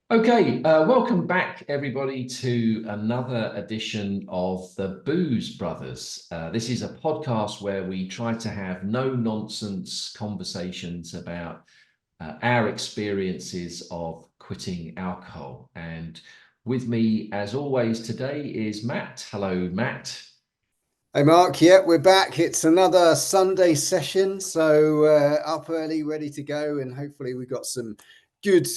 Okay, welcome back everybody to another edition of the Booze Brothers. This is a podcast where we try to have no nonsense conversations about our experiences of quitting alcohol. And with me, as always, today is Matt. Hello, Matt. Hey Mark, yeah, we're back. It's another Sunday session, so up early, ready to go, and hopefully we've got some good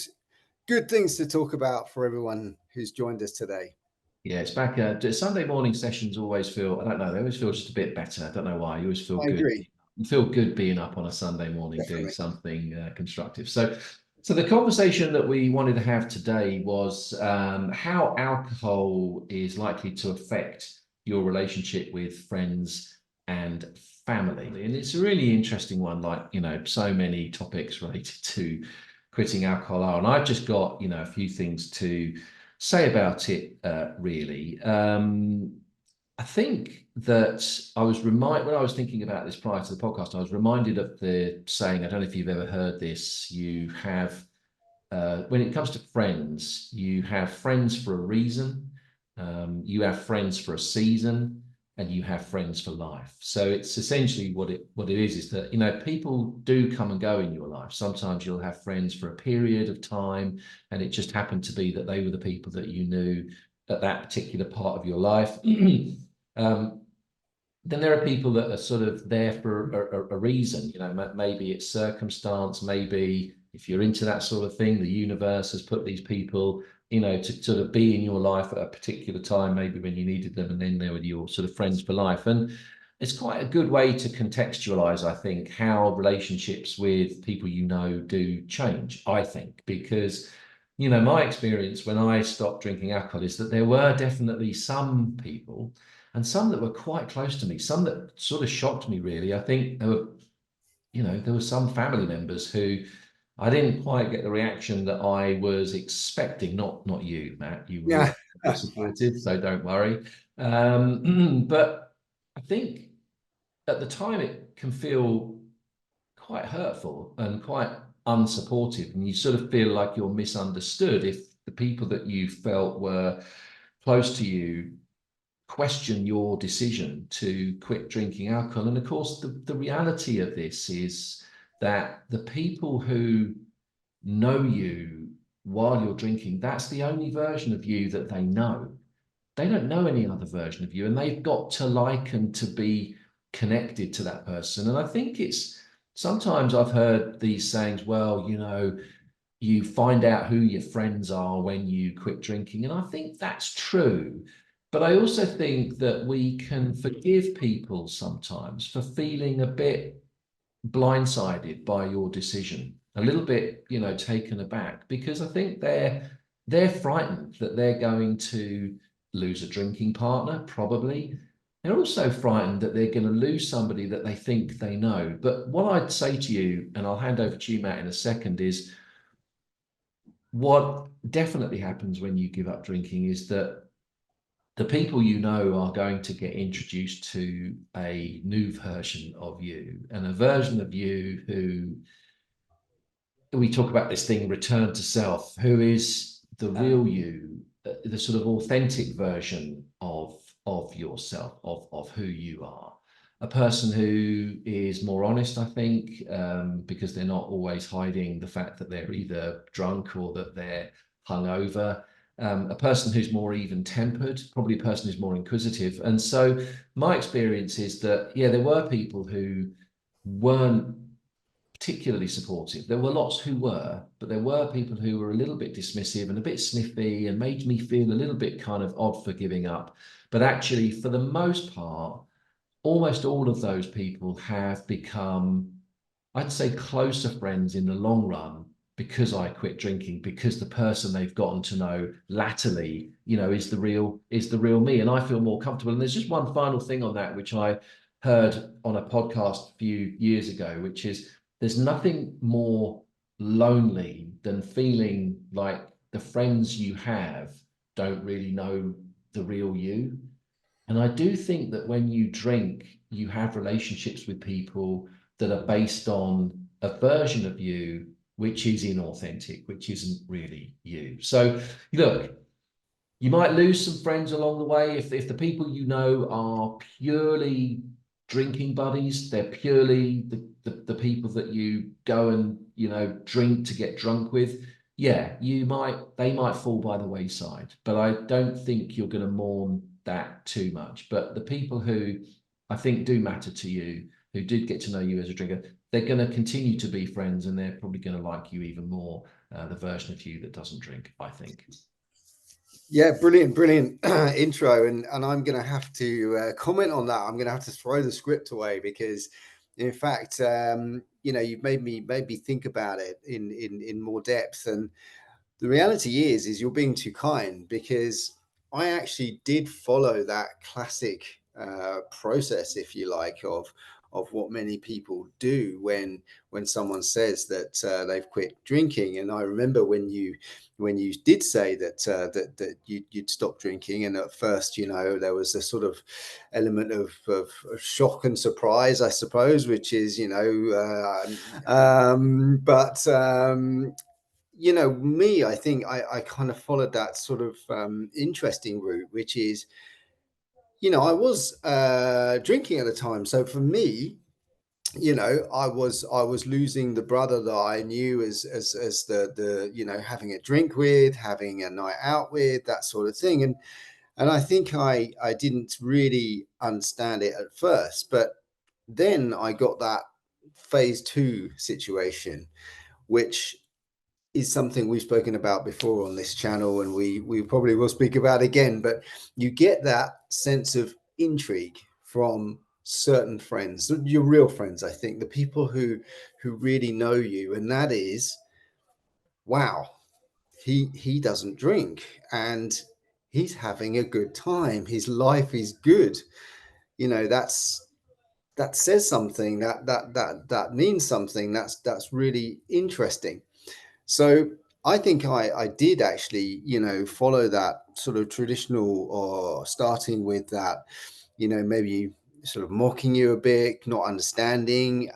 good things to talk about for everyone who's joined us today. Yeah, it's back. Sunday morning sessions always feel, I don't know, they always feel just a bit better. I don't know why. You always feel I good. agree, You feel good being up on a Sunday morning doing definitely. something constructive. So the conversation that we wanted to have today was how alcohol is likely to affect your relationship with friends and family. And it's a really interesting one, like, so many topics related to quitting alcohol are. And I've just got, a few things to say about it, really. I think that I was reminded when I was thinking about this prior to the podcast, I was reminded of the saying, I don't know if you've ever heard this, you have, when it comes to friends, you have friends for a reason, you have friends for a season, and you have friends for life. So it's essentially what it is that people do come and go in your life. Sometimes you'll have friends for a period of time, and it just happened to be that they were the people that you knew at that particular part of your life. um, then there are people that are sort of there for a reason. Maybe it's circumstance, maybe if you're into that sort of thing, the universe has put these people, to sort of be in your life at a particular time, maybe when you needed them, and then they were your sort of friends for life. And it's quite a good way to contextualize, I think, how relationships with people do change, I think, because my experience when I stopped drinking alcohol is that there were definitely some people and some that were quite close to me, some that sort of shocked me, really. I think there were some family members who I didn't quite get the reaction that I was expecting. Not you, Matt. You were Yeah, always supportive, so don't worry. But I think at the time it can feel quite hurtful and quite unsupportive, and you sort of feel like you're misunderstood if the people that you felt were close to you question your decision to quit drinking alcohol. And of course, the reality of this is that the people who know you while you're drinking, that's the only version of you that they know. They don't know any other version of you, and they've got to like and to be connected to that person. And I think it's sometimes I've heard these sayings, well, you find out who your friends are when you quit drinking. And I think that's true. But I also think that we can forgive people sometimes for feeling a bit blindsided by your decision, a little bit, taken aback, because I think they're frightened that they're going to lose a drinking partner, probably. They're also frightened that they're going to lose somebody that they think they know. But what I'd say to you, and I'll hand over to you, Matt, in a second, is what definitely happens when you give up drinking is that the people you know are going to get introduced to a new version of you, and a version of you who, we talk about this thing, return to self, who is the real you, the sort of authentic version of yourself, of who you are. A person who is more honest, I think, because they're not always hiding the fact that they're either drunk or that they're hungover. A person who's more even-tempered, probably a person who's more inquisitive. And so my experience is that, yeah, there were people who weren't particularly supportive. There were lots who were, but there were people who were a little bit dismissive and a bit sniffy and made me feel a little bit kind of odd for giving up. But actually, for the most part, almost all of those people have become, I'd say, closer friends in the long run because I quit drinking, because the person they've gotten to know latterly, is the real me. And I feel more comfortable. And there's just one final thing on that, which I heard on a podcast a few years ago, which is there's nothing more lonely than feeling like the friends you have don't really know the real you. And I do think that when you drink, you have relationships with people that are based on a version of you which is inauthentic, which isn't really you. So look, you might lose some friends along the way if the people you know are purely drinking buddies. They're purely the people that you go and drink to get drunk with. Yeah, they might fall by the wayside, but I don't think you're going to mourn that too much. But the people who I think do matter to you, who did get to know you as a drinker, they're going to continue to be friends, and they're probably going to like you even more. The version of you that doesn't drink, I think. Yeah, brilliant intro, and I'm going to have to comment on that. I'm going to have to throw the script away because, in fact, you've made me think about it in more depth. And the reality is you're being too kind, because I actually did follow that classic process, if you like, of what many people do when someone says that they've quit drinking. And I remember when you did say that you'd stop drinking, and at first, there was a sort of element of shock and surprise, I suppose, which is, but me, I think I kind of followed that sort of interesting route, which is, I was drinking at the time. So for me, I was losing the brother that I knew as the having a drink with, having a night out with, that sort of thing. And I think I didn't really understand it at first, but then I got that phase two situation, which is something we've spoken about before on this channel, and we probably will speak about again. But you get that sense of intrigue from certain friends, your real friends, I think, the people who really know you, and that is, wow, he doesn't drink, and he's having a good time, his life is good. That says something, that means something, that's really interesting. So I think I did actually, follow that sort of traditional, or starting with that, maybe sort of mocking you a bit, not understanding.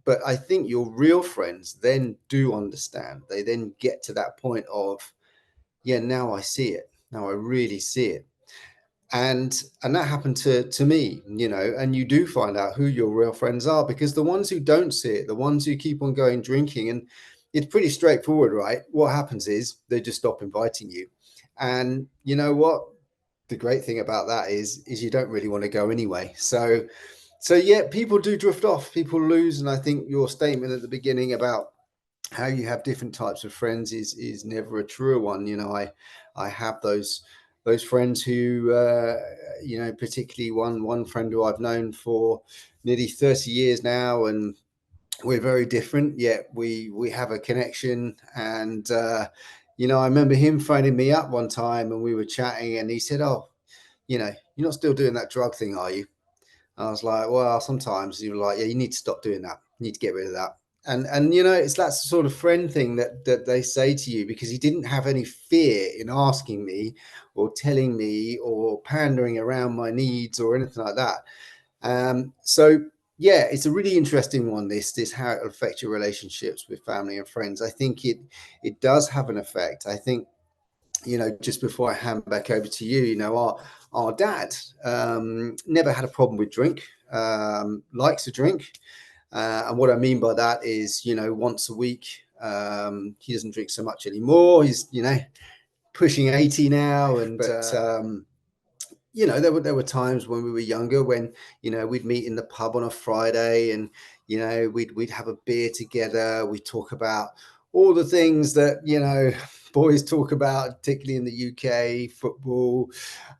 But I think your real friends then do understand. They then get to that point of, yeah, now I see it. Now I really see it. And that happened to me, and you do find out who your real friends are, because the ones who don't see it, the ones who keep on going drinking, and it's pretty straightforward, right? What happens is they just stop inviting you. And you know what, the great thing about that is you don't really want to go anyway. So yeah, people do drift off, people lose. And I think your statement at the beginning about how you have different types of friends is never a true one. I have those friends who particularly one friend who I've known for nearly 30 years now, and we're very different, yet we have a connection. And I remember him phoning me up one time, and we were chatting, and he said, "Oh, you're not still doing that drug thing, are you?" I was like, well, sometimes. You were like, yeah, you need to stop doing that. You need to get rid of that. And it's that sort of friend thing that they say to you, because he didn't have any fear in asking me or telling me or pandering around my needs or anything like that. So yeah, it's a really interesting one. This how it will affect your relationships with family and friends. I think it does have an effect. I think, just before I hand back over to you, our dad never had a problem with drink, likes to drink. And what I mean by that is, once a week. He doesn't drink so much anymore. He's, pushing 80 now. But there were times when we were younger when, we'd meet in the pub on a Friday, and, we'd have a beer together. We'd talk about all the things that, boys talk about, particularly in the UK, football,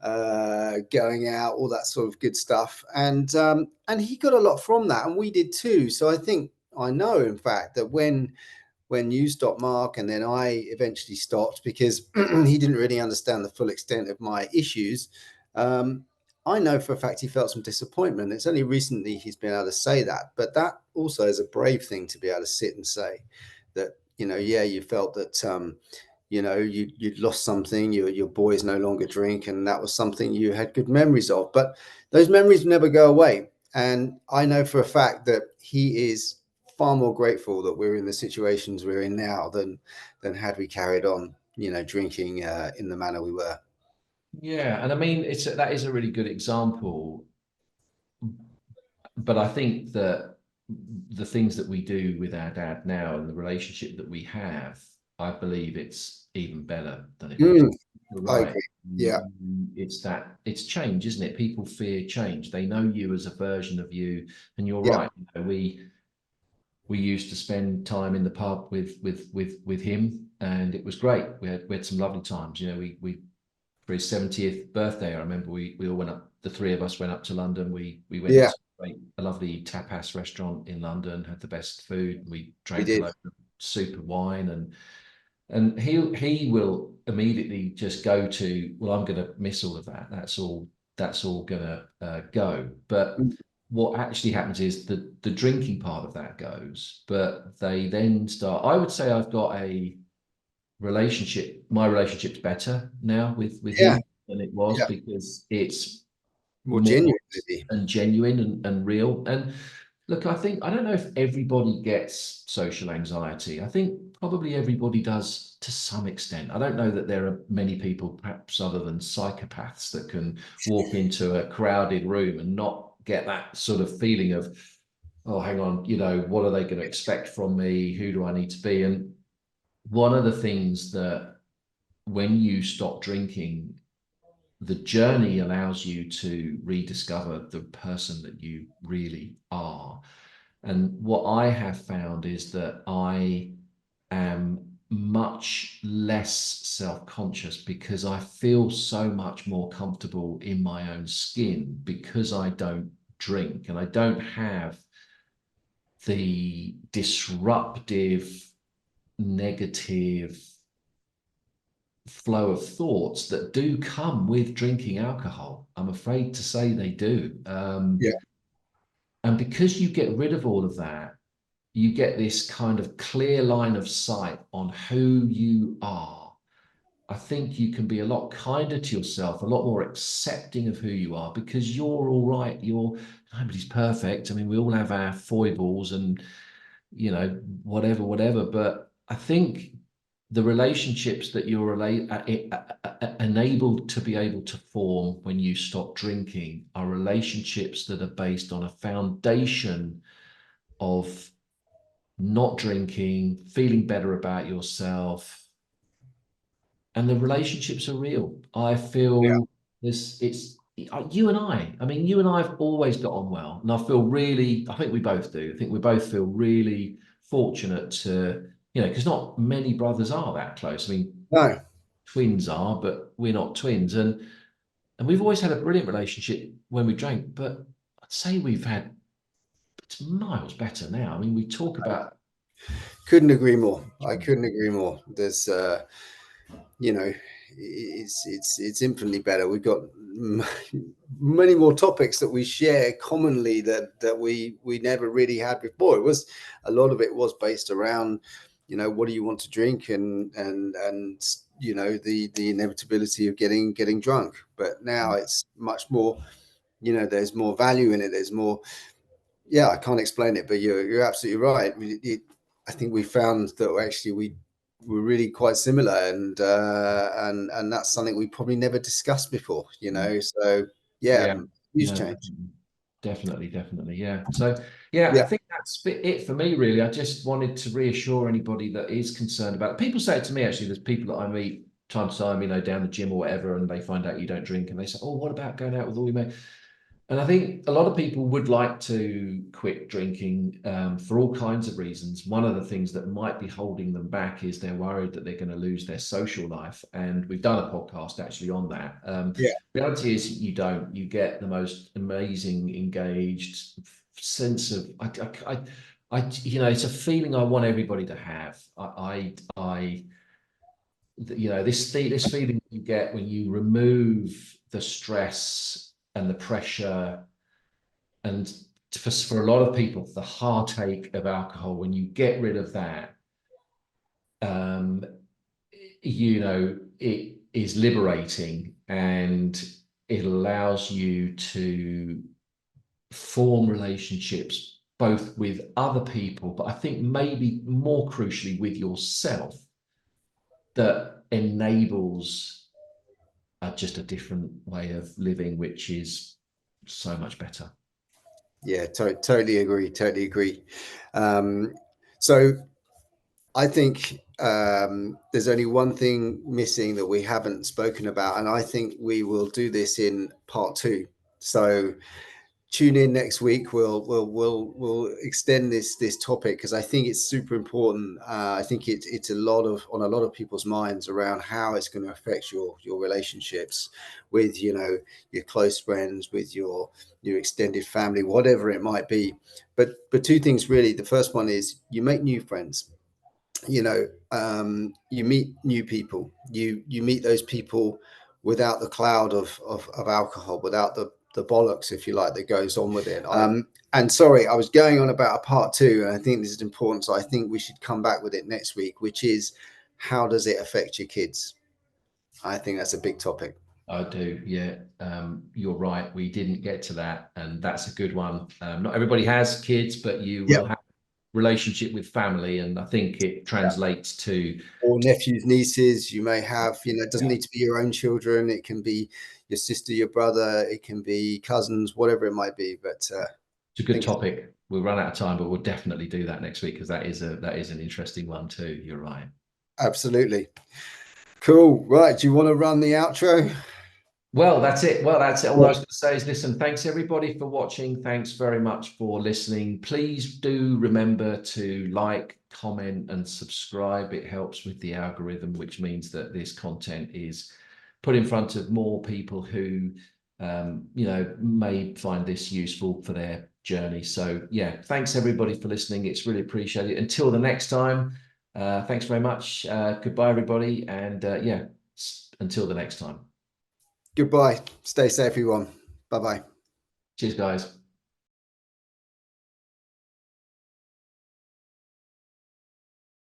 going out, all that sort of good stuff. And he got a lot from that, and we did too. So I know, in fact, that when you stopped, Mark, and then I eventually stopped, because he didn't really understand the full extent of my issues. I know for a fact he felt some disappointment. It's only recently he's been able to say that, but that also is a brave thing, to be able to sit and say that, yeah, you felt that, you'd lost something, your boys no longer drink, and that was something you had good memories of, but those memories never go away. And I know for a fact that he is far more grateful that we're in the situations we're in now than had we carried on, drinking in the manner we were. Yeah, and I mean, that is a really good example. But I think that the things that we do with our dad now and the relationship that we have, I believe it's even better than it was. Mm, You're I right. agree. Yeah, It's change, isn't it? People fear change. They know you as a version of you, and you're yeah, right. We used to spend time in the pub with him, and it was great. We had some lovely times. We for his 70th birthday, I remember we all went up. The three of us went up to London. We went yeah. into a lovely tapas restaurant in London. Had the best food. We We drank a did. load of super wine, and he will immediately just go to, well, I'm going to miss all of that. That's all going to go. But Mm, what actually happens is the drinking part of that goes, but they then start. I would say I've got a relationship. My relationship's better now with yeah, him than it was yeah. because it's More more genuine, honest maybe. and genuine and real. And look, I don't know if everybody gets social anxiety. I think probably everybody does to some extent. I don't know that there are many people, perhaps other than psychopaths, that can walk into a crowded room and not get that sort of feeling of, oh, hang on, what are they going to expect from me? Who do I need to be? And one of the things that when you stop drinking, the journey allows you to rediscover the person that you really are. And what I have found is that I am much less self-conscious because I feel so much more comfortable in my own skin because I don't drink and I don't have the disruptive, negative flow of thoughts that do come with drinking alcohol. I'm afraid to say they do. Yeah, And because you get rid of all of that, you get this kind of clear line of sight on who you are. I think you can be a lot kinder to yourself, a lot more accepting of who you are because you're all right. Nobody's perfect. I mean, we all have our foibles and whatever. But I think the relationships that you're enabled to be able to form when you stop drinking are relationships that are based on a foundation of not drinking, feeling better about yourself, and the relationships are real. I yeah. feel this. It's you and I. I mean, you and I have always got on well, and I feel really. I think we both do. I think we both feel really fortunate to, because not many brothers are that close. I mean, No, twins are, but we're not twins, and we've always had a brilliant relationship when we drank. But I'd say it's miles better now. I mean, we talk about. couldn't agree more. I couldn't agree more. There's, you know, it's infinitely better. We've got many more topics that we share commonly that we never really had before. It was a lot of it was based around, what do you want to drink and the inevitability of getting drunk. But now it's much more. There's more value in it. There's more. Yeah, I can't explain it, but you're absolutely right. I think we found that actually we were really quite similar, and that's something we probably never discussed before. So yeah, Yeah, huge no, change. definitely, yeah. So, yeah, I Yeah, think that's it for me, really. I just wanted to reassure anybody that is concerned about it. People say it to me, actually. There's people that I meet time to time, down the gym or whatever, and they find out you don't drink, and they say, "Oh, what about going out with all your mates?" And I think a lot of people would like to quit drinking for all kinds of reasons. One of the things that might be holding them back is they're worried that they're going to lose their social life. And we've done a podcast actually on that. yeah, Reality is you don't. You get the most amazing, engaged sense of it's a feeling I want everybody to have. This feeling you get when you remove the stress and the pressure and for a lot of people the heartache of alcohol, when you get rid of that, um it is liberating, and it allows you to form relationships both with other people, but I think maybe more crucially with yourself, that enables just a different way of living, which is so much better. Yeah, totally agree. Totally agree. So I think there's only one thing missing that we haven't spoken about, and I think we will do this in part 2. So tune in next week. We'll extend this topic because I think it's super important. I think it's on a lot of people's minds around how it's going to affect your relationships with your close friends, with your extended family, whatever it might be. But two things really. The first one is you make new friends. You meet new people. You meet those people without the cloud of alcohol, without the bollocks, if you like, that goes on with it. And sorry, I was going on about a part 2, and I think this is important. So I think we should come back with it next week, which is how does it affect your kids? I think that's a big topic. I do, yeah. You're right. We didn't get to that, and that's a good one. Not everybody has kids, but you will Yep. have relationship with family, and I think it translates to Or nephews, nieces. You may have, it doesn't need to be your own children. It can be your sister, your brother. It can be cousins, whatever it might be. But it's a good topic. We'll run out of time, but we'll definitely do that next week because that is an interesting one too. You're right. Absolutely. Cool. Right. Do you want to run the outro? Well, that's it. Well, that's it. All I was going to say is, listen, thanks everybody for watching. Thanks very much for listening. Please do remember to like, comment, and subscribe. It helps with the algorithm, which means that this content is put in front of more people who, may find this useful for their journey. So, yeah, thanks everybody for listening. It's really appreciated. Until the next time, thanks very much. Goodbye, everybody. And until the next time. Goodbye. Stay safe, everyone. Bye-bye. Cheers, guys.